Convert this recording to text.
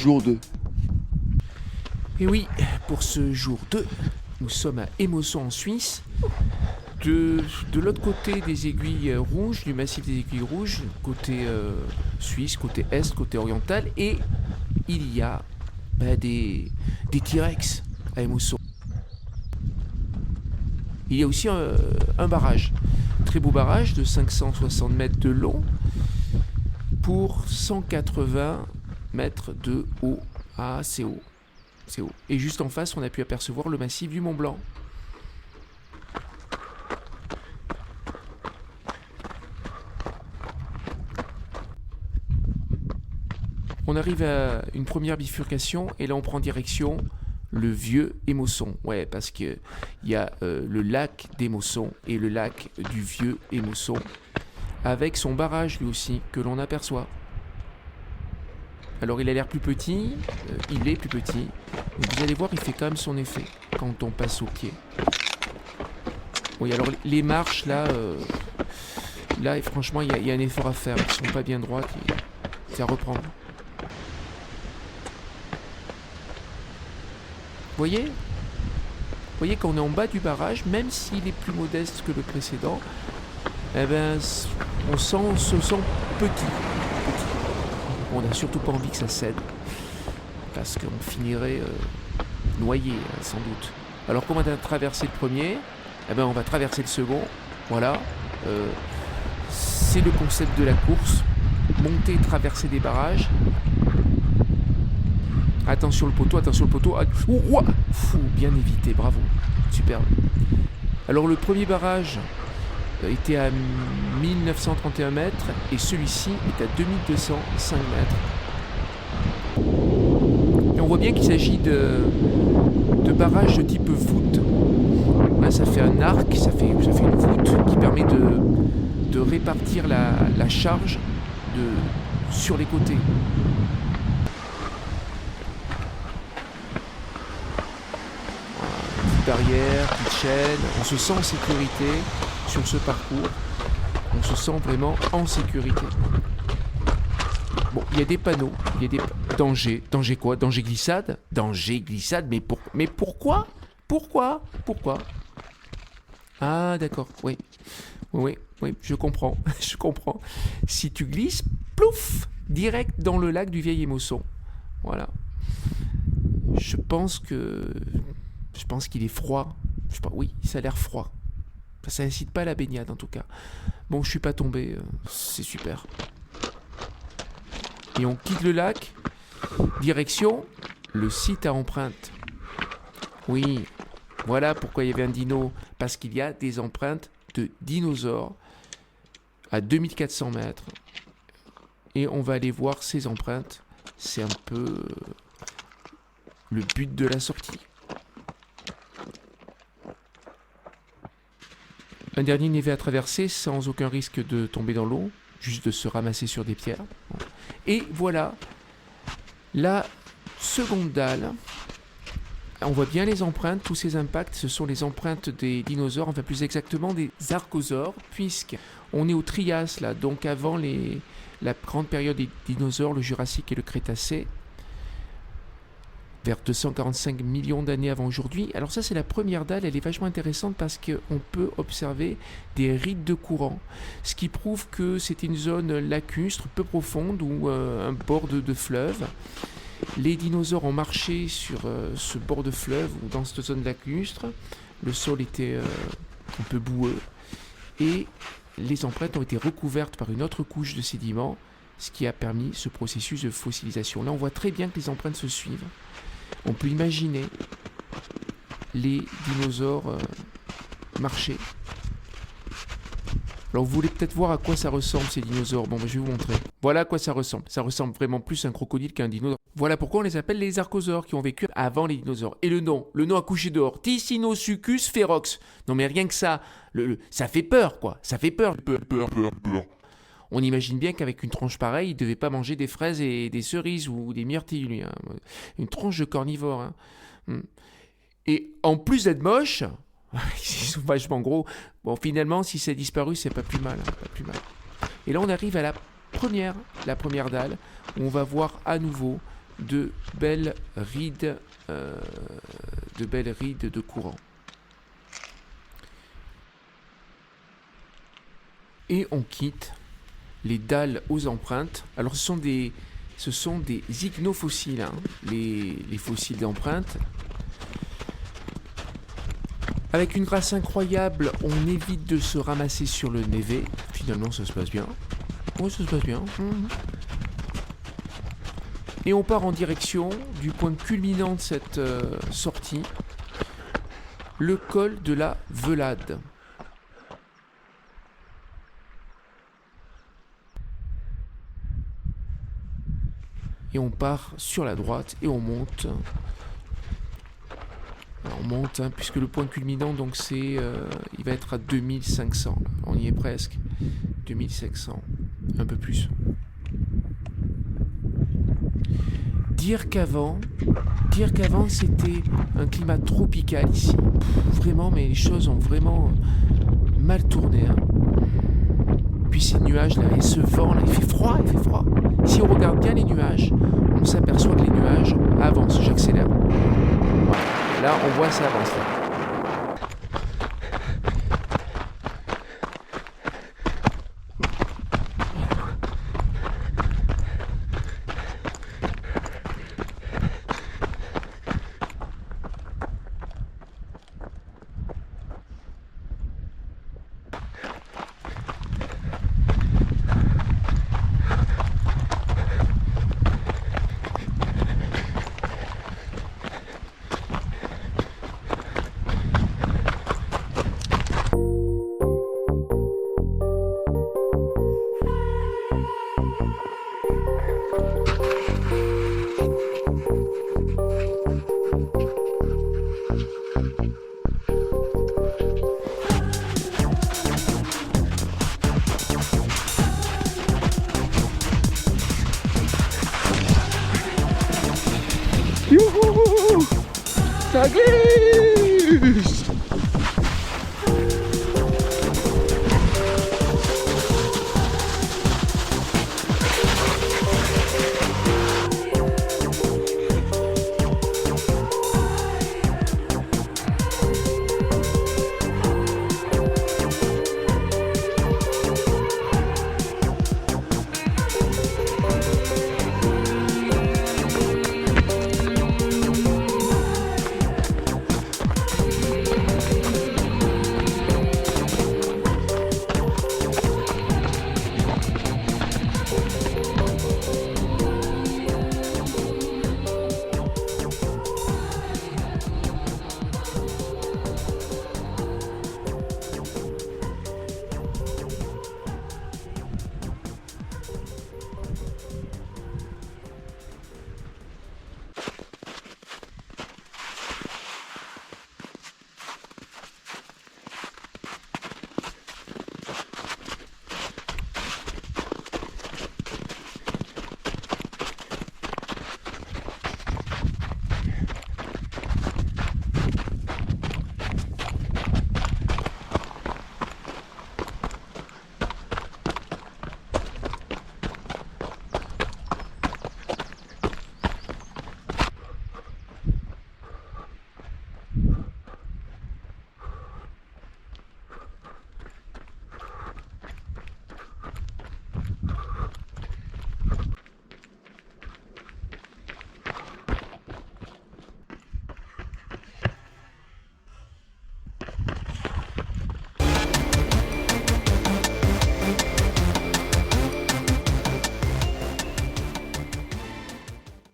jour 2. Et oui, pour ce jour 2, nous sommes à Émosson en Suisse. De l'autre côté des aiguilles rouges, du massif des aiguilles rouges, côté suisse, côté est, côté oriental, et il y a des T-Rex à Émosson. Il y a aussi un barrage, très beau barrage de 560 mètres de long pour 180 mètres de haut. Ah, c'est haut. C'est haut. Et juste en face, on a pu apercevoir le massif du Mont Blanc. On arrive à une première bifurcation et là on prend direction le vieux Émosson. Ouais, parce qu'il y a le lac d'Émosson et le lac du vieux Émosson avec son barrage lui aussi que l'on aperçoit. Alors il a l'air plus petit, il est plus petit, mais vous allez voir, il fait quand même son effet quand on passe au pied. Oui, alors les marches là, franchement il y a un effort à faire, elles sont pas bien droites, c'est à reprendre. Vous voyez qu'on est en bas du barrage, même s'il est plus modeste que le précédent, eh ben, on se sent petit. On n'a surtout pas envie que ça cède, parce qu'on finirait noyé, sans doute. Alors comme on a traversé le premier, eh ben, on va traverser le second. Voilà, c'est le concept de la course, monter et traverser des barrages. Attention le poteau. Bien évité, bravo. Superbe. Alors le premier barrage était à 1931 mètres et celui-ci est à 2205 mètres. Et on voit bien qu'il s'agit de barrages de type voûte. Là, ça fait un arc, ça fait une voûte qui permet de répartir la charge sur les côtés. Barrière, petite chaîne, on se sent en sécurité sur ce parcours, on se sent vraiment en sécurité. Bon, il y a des panneaux, il y a des dangers quoi? Danger glissade, mais pourquoi? Ah d'accord, oui, je comprends. Si tu glisses, plouf, direct dans le lac du vieil Émosson, voilà. Je pense qu'il est froid. Oui, ça a l'air froid. Ça n'incite pas à la baignade en tout cas. Bon, je suis pas tombé, c'est super. Et on quitte le lac, direction le site à empreintes. Oui, voilà pourquoi il y avait un dino. Parce qu'il y a des empreintes de dinosaures à 2400 mètres. Et on va aller voir ces empreintes. C'est un peu le but de la sortie. Un dernier névé à traverser sans aucun risque de tomber dans l'eau, juste de se ramasser sur des pierres. Et voilà, la seconde dalle. On voit bien les empreintes, tous ces impacts, ce sont les empreintes des dinosaures, enfin plus exactement des archosaures, puisqu'on est au Trias, là, donc avant la grande période des dinosaures, le Jurassique et le Crétacé, vers 245 millions d'années avant aujourd'hui. Alors ça, c'est la première dalle, elle est vachement intéressante parce qu'on peut observer des rides de courant, ce qui prouve que c'était une zone lacustre, peu profonde, ou un bord de fleuve. Les dinosaures ont marché sur ce bord de fleuve ou dans cette zone lacustre. Le sol était un peu boueux et les empreintes ont été recouvertes par une autre couche de sédiments, ce qui a permis ce processus de fossilisation. Là, on voit très bien que les empreintes se suivent. On peut imaginer les dinosaures marcher. Alors vous voulez peut-être voir à quoi ça ressemble ces dinosaures. Bon, je vais vous montrer. Voilà à quoi ça ressemble. Ça ressemble vraiment plus à un crocodile qu'à un dinosaure. Voilà pourquoi on les appelle les archosaures, qui ont vécu avant les dinosaures. Et le nom a couché dehors. Thyssinosuchus ferox. Non mais rien que ça, ça fait peur quoi. Ça fait peur. Peur. On imagine bien qu'avec une tronche pareille, il ne devait pas manger des fraises et des cerises ou des myrtilles, lui. Hein. Une tronche de carnivore. Hein. Et en plus d'être moche, ils sont vachement gros. Bon, finalement, si c'est disparu, c'est pas plus mal. Hein, pas plus mal. Et là, on arrive à la première dalle, où on va voir à nouveau de belles rides de courant. Et on quitte les dalles aux empreintes. Alors ce sont des ichnofossiles, hein, les fossiles d'empreintes. Avec une grâce incroyable, on évite de se ramasser sur le névé. Finalement, ça se passe bien. Oui, ça se passe bien. Et on part en direction du point culminant de cette sortie, le col de la Velade. Et on part sur la droite et on monte. Alors on monte, hein, puisque le point culminant, donc il va être à 2500. Là. On y est presque. 2500. Un peu plus. Dire qu'avant c'était un climat tropical ici. Vraiment, mais les choses ont vraiment mal tourné. Hein. Puis ces nuages là, et ce vent là, il fait froid. Si on regarde bien les nuages, on s'aperçoit que les nuages avancent. J'accélère. Voilà. Là, on voit ça avance là. Youhou! Ça glisse!